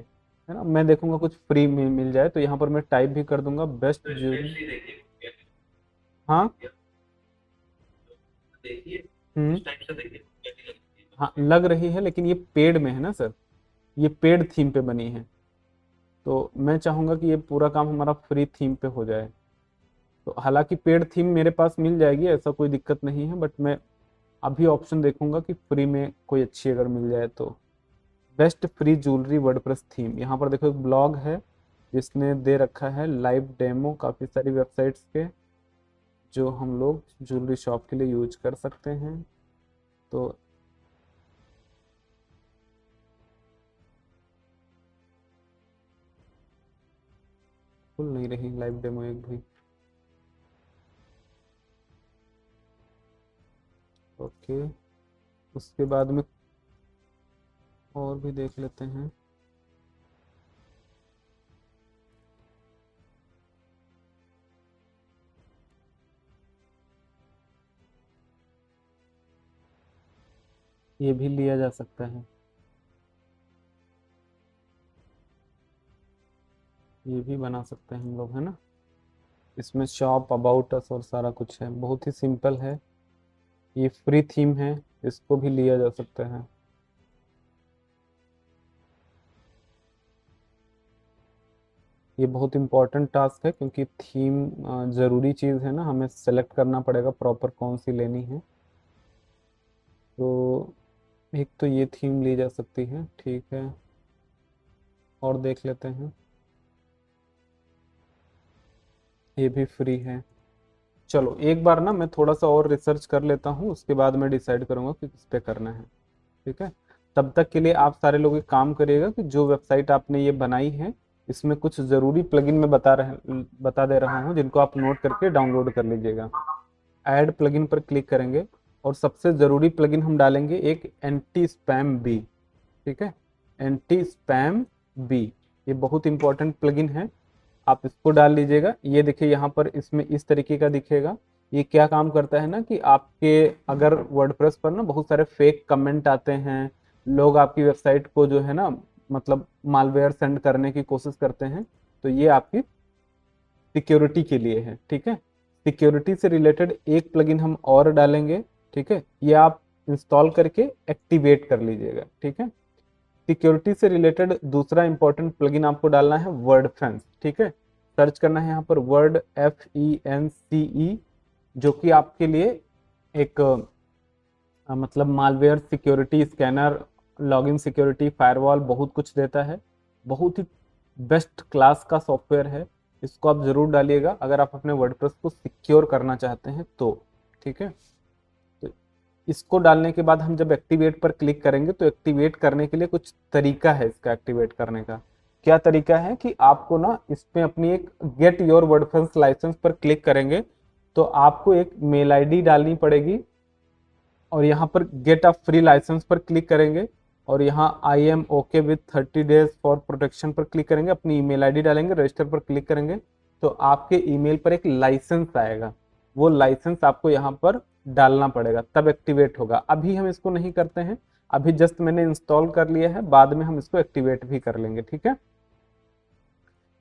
है ना। मैं देखूंगा कुछ फ्री में मिल जाए, तो यहाँ पर मैं टाइप भी कर दूंगा बेस्ट ज्वेलरी। हाँ। हम्म। हाँ लग रही है, लेकिन ये पेड में है ना सर, ये पेड थीम पे बनी है। तो मैं चाहूंगा कि ये पूरा काम हमारा फ्री थीम पे हो जाए। तो हालांकि पेड थीम मेरे पास मिल जाएगी, ऐसा कोई दिक्कत नहीं है, बट मैं अभी ऑप्शन देखूंगा कि फ्री में कोई अच्छी अगर मिल जाए तो। Best free jewellery WordPress theme, यहाँ पर देखो एक ब्लॉग है जिसने दे रखा है लाइव डेमो काफ़ी सारी वेबसाइट्स के, जो हम लोग ज्वेलरी शॉप के लिए यूज कर सकते हैं। तो खुल नहीं रही लाइव डेमो एक भी। ओके, उसके बाद में और भी देख लेते हैं। ये भी लिया जा सकता है, ये भी बना सकते हैं हम लोग, है ना। इसमें शॉप अबाउट अस और सारा कुछ है, बहुत ही सिंपल है। ये फ्री थीम है, इसको भी लिया जा सकता है। ये बहुत इंपॉर्टेंट टास्क है, क्योंकि थीम ज़रूरी चीज़ है ना, हमें सेलेक्ट करना पड़ेगा प्रॉपर कौन सी लेनी है। तो एक तो ये थीम ली जा सकती है, ठीक है। और देख लेते हैं, ये भी फ्री है। चलो एक बार ना मैं थोड़ा सा और रिसर्च कर लेता हूँ, उसके बाद मैं डिसाइड करूँगा कि किस पे करना है, ठीक है। तब तक के लिए आप सारे लोग एक काम करिएगा कि जो वेबसाइट आपने ये बनाई है, इसमें कुछ ज़रूरी प्लगइन मैं बता दे रहा हूँ, जिनको आप नोट करके डाउनलोड कर लीजिएगा। ऐड प्लगइन पर क्लिक करेंगे, और सबसे ज़रूरी प्लगइन हम डालेंगे एक एंटी स्पैम बी, ठीक है। एंटी स्पैम बी, ये बहुत इंपॉर्टेंट प्लगइन है, आप इसको डाल लीजिएगा। ये देखिए यहाँ पर इसमें इस तरीके का दिखेगा। ये क्या काम करता है ना, कि आपके अगर वर्डप्रेस पर ना बहुत सारे फेक कमेंट आते हैं, लोग आपकी वेबसाइट को जो है ना, मतलब मालवेयर सेंड करने की कोशिश करते हैं, तो ये आपकी सिक्योरिटी के लिए है, ठीक है। सिक्योरिटी से रिलेटेड एक प्लगइन हम और डालेंगे, ठीक है। ये आप इंस्टॉल करके एक्टिवेट कर लीजिएगा, ठीक है। सिक्योरिटी से रिलेटेड दूसरा इंपॉर्टेंट प्लगइन आपको डालना है वर्डफेंस, ठीक है। सर्च करना है यहाँ पर वर्ड FENCE, जो कि आपके लिए एक मतलब malware security scanner, login security, firewall, बहुत कुछ देता है। बहुत ही बेस्ट क्लास का सॉफ्टवेयर है, इसको आप जरूर डालिएगा अगर आप अपने वर्डप्रेस को सिक्योर करना चाहते हैं तो, ठीक है। तो इसको डालने के बाद हम जब एक्टिवेट पर क्लिक करेंगे, तो एक्टिवेट करने के लिए कुछ तरीका है इसका एक्टिवेट करने का। क्या तरीका है कि आपको ना इसमें अपनी एक गेट योर वर्डप्रेस लाइसेंस पर क्लिक करेंगे, तो आपको एक मेल आईडी डालनी पड़ेगी, और यहाँ पर गेट अ फ्री लाइसेंस पर क्लिक करेंगे, और यहाँ I am okay with 30 days for protection पर क्लिक करेंगे, अपनी ईमेल आईडी डालेंगे, रजिस्टर पर क्लिक करेंगे, तो आपके ईमेल पर एक लाइसेंस आएगा, वो लाइसेंस आपको यहाँ पर डालना पड़ेगा, तब एक्टिवेट होगा। अभी हम इसको नहीं करते हैं, अभी जस्ट मैंने इंस्टॉल कर लिया है, बाद में हम इसको एक्टिवेट भी कर लेंगे, ठीक है।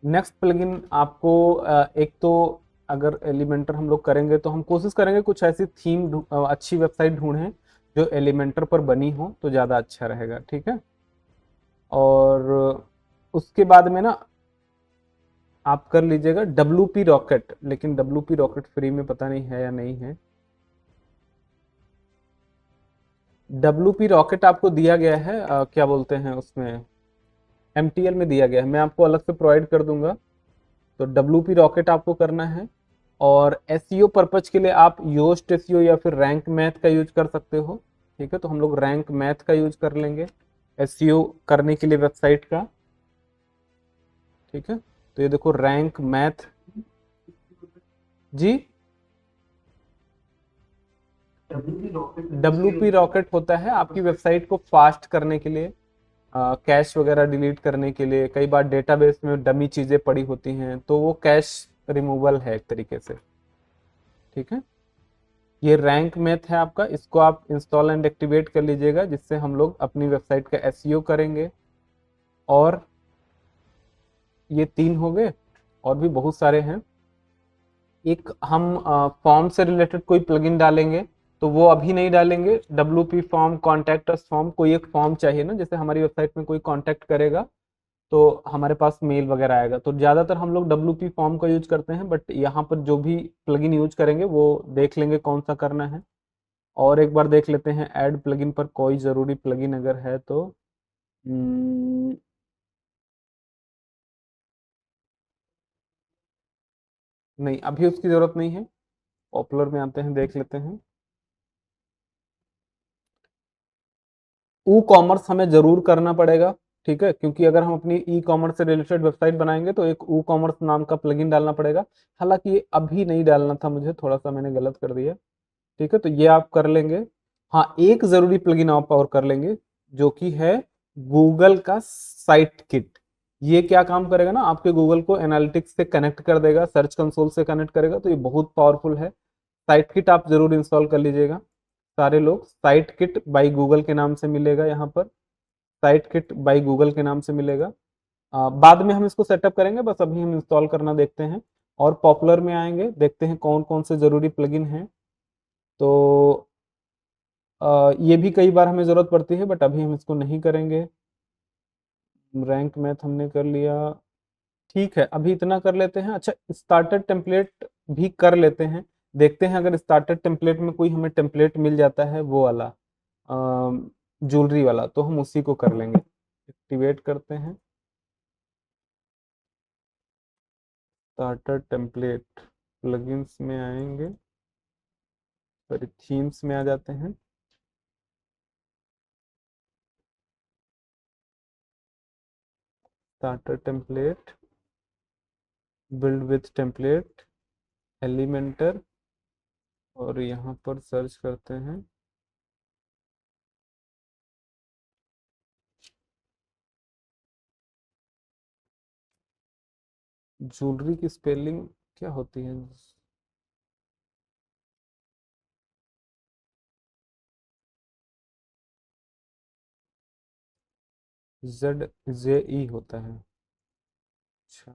नेक्स्ट प्लगइन आपको एक तो अगर एलिमेंटर हम लोग करेंगे तो हम कोशिश करेंगे कुछ ऐसी थीम अच्छी वेबसाइट ढूंढें जो एलिमेंटर पर बनी हो तो ज़्यादा अच्छा रहेगा, ठीक है। और उसके बाद में ना आप कर लीजिएगा WP रॉकेट, लेकिन WP रॉकेट फ्री में पता नहीं है या नहीं है। WP रॉकेट आपको दिया गया है क्या बोलते हैं उसमें, MTL में दिया गया है, मैं आपको अलग से प्रोवाइड कर दूंगा। तो WP रॉकेट आपको करना है। और एसईओ पर्पज के लिए आप योस्ट एसईओ या फिर रैंक मैथ का यूज कर सकते हो, ठीक है। तो हम लोग रैंक मैथ का यूज कर लेंगे एसईओ करने के लिए वेबसाइट का, ठीक है। तो ये देखो रैंक मैथ जी, WP रॉकेट होता है आपकी वेबसाइट को फास्ट करने के लिए, कैश वगैरह डिलीट करने के लिए। कई बार डेटाबेस में डमी चीजें पड़ी होती हैं तो वो कैश रिमूवल है एक तरीके से, ठीक है। ये रैंक मैथ है आपका, इसको आप इंस्टॉल एंड एक्टिवेट कर लीजिएगा, जिससे हम लोग अपनी वेबसाइट का एसईओ करेंगे। और ये 3 हो गए, और भी बहुत सारे हैं। एक हम फॉर्म से रिलेटेड कोई प्लगइन डालेंगे, तो वो अभी नहीं डालेंगे। WP form, contact us form, कोई एक फॉर्म चाहिए ना, जैसे हमारी वेबसाइट में कोई कॉन्टैक्ट करेगा तो हमारे पास मेल वगैरह आएगा, तो ज़्यादातर हम लोग WP फॉर्म का यूज करते हैं। बट यहाँ पर जो भी प्लगइन यूज करेंगे वो देख लेंगे कौन सा करना है। और एक बार देख लेते हैं ऐड प्लगइन पर कोई ज़रूरी प्लगइन अगर है तो। हम्म, नहीं, अभी उसकी ज़रूरत नहीं है। पॉपुलर में आते हैं, देख लेते हैं। ई कॉमर्स हमें जरूर करना पड़ेगा, ठीक है, क्योंकि अगर हम अपनी ई कॉमर्स से रिलेटेड वेबसाइट बनाएंगे तो एक ई कॉमर्स नाम का प्लगइन डालना पड़ेगा। हालांकि ये अभी नहीं डालना था मुझे, थोड़ा सा मैंने गलत कर दिया, ठीक है। तो ये आप कर लेंगे। हाँ, एक जरूरी प्लगइन आप और कर लेंगे, जो कि है गूगल का साइट किट। ये क्या काम करेगा ना, आपके गूगल को एनालिटिक्स से कनेक्ट कर देगा, सर्च कंसोल से कनेक्ट करेगा, तो ये बहुत पावरफुल है। साइट किट आप जरूर इंस्टॉल कर लीजिएगा सारे लोग। साइट किट बाई गूगल के नाम से मिलेगा, यहाँ पर साइट किट बाई गूगल के नाम से मिलेगा। बाद में हम इसको सेटअप करेंगे, बस अभी हम इंस्टॉल करना देखते हैं। और पॉपुलर में आएंगे, देखते हैं कौन कौन से जरूरी प्लगइन हैं। तो ये भी कई बार हमें जरूरत पड़ती है, बट अभी हम इसको नहीं करेंगे। रैंक मैथ हमने कर लिया, ठीक है, अभी इतना कर लेते हैं। अच्छा, स्टार्टर टेम्पलेट भी कर लेते हैं, देखते हैं अगर स्टार्टर टेम्पलेट में कोई हमें टेम्पलेट मिल जाता है वो वाला ज्वेलरी वाला, तो हम उसी को कर लेंगे। एक्टिवेट करते हैं स्टार्टर टेम्पलेट, प्लगइन्स में आएंगे, सॉरी थीम्स में आ जाते हैं। Starter template, build with template, Elementor, और यहाँ पर सर्च करते हैं ज्वेलरी की स्पेलिंग क्या होती है। ZJE होता है, अच्छा।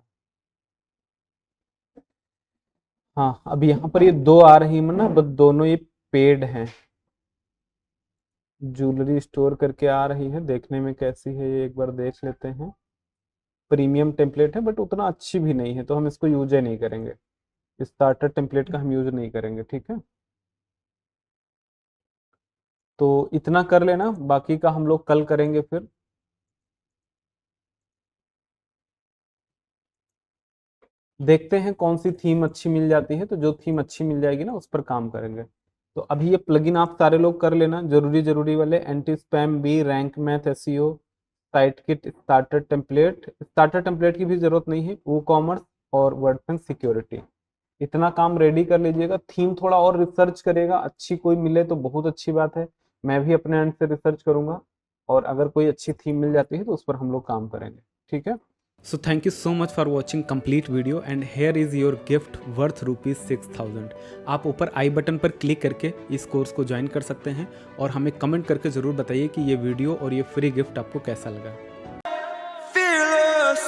हाँ, अब यहाँ पर ये 2 आ रही है ना, बस दोनों ये पेड हैं। ज्वेलरी स्टोर करके आ रही है, देखने में कैसी है ये एक बार देख लेते हैं। प्रीमियम टेम्पलेट है, बट उतना अच्छी भी नहीं है, तो हम इसको यूज ही नहीं करेंगे। स्टार्टर टेम्पलेट का हम यूज नहीं करेंगे, ठीक है। तो इतना कर लेना, बाकी का हम लोग कल करेंगे फिर। देखते हैं कौन सी थीम अच्छी मिल जाती है, तो जो थीम अच्छी मिल जाएगी ना उस पर काम करेंगे। तो अभी ये प्लगइन आप सारे लोग कर लेना, जरूरी जरूरी वाले, Anti Spam Bee, Rank Math, SEO, Site Kit, starter template. Starter template की भी जरूरत नहीं है, वो कॉमर्स और वर्डप्रेस सिक्योरिटी, इतना काम रेडी कर लीजिएगा। थीम थोड़ा और रिसर्च करेगा, अच्छी कोई मिले तो बहुत अच्छी बात है, मैं भी अपने एंड से रिसर्च करूंगा। और अगर कोई अच्छी थीम मिल जाती है तो उस पर हम लोग काम करेंगे, ठीक है। So thank you so much for watching complete video and here is your gift worth ₹6000। आप ऊपर आई बटन पर क्लिक करके इस कोर्स को ज्वाइन कर सकते हैं और हमें कमेंट करके ज़रूर बताइए कि ये वीडियो और ये फ्री गिफ्ट आपको कैसा लगा। Fearless।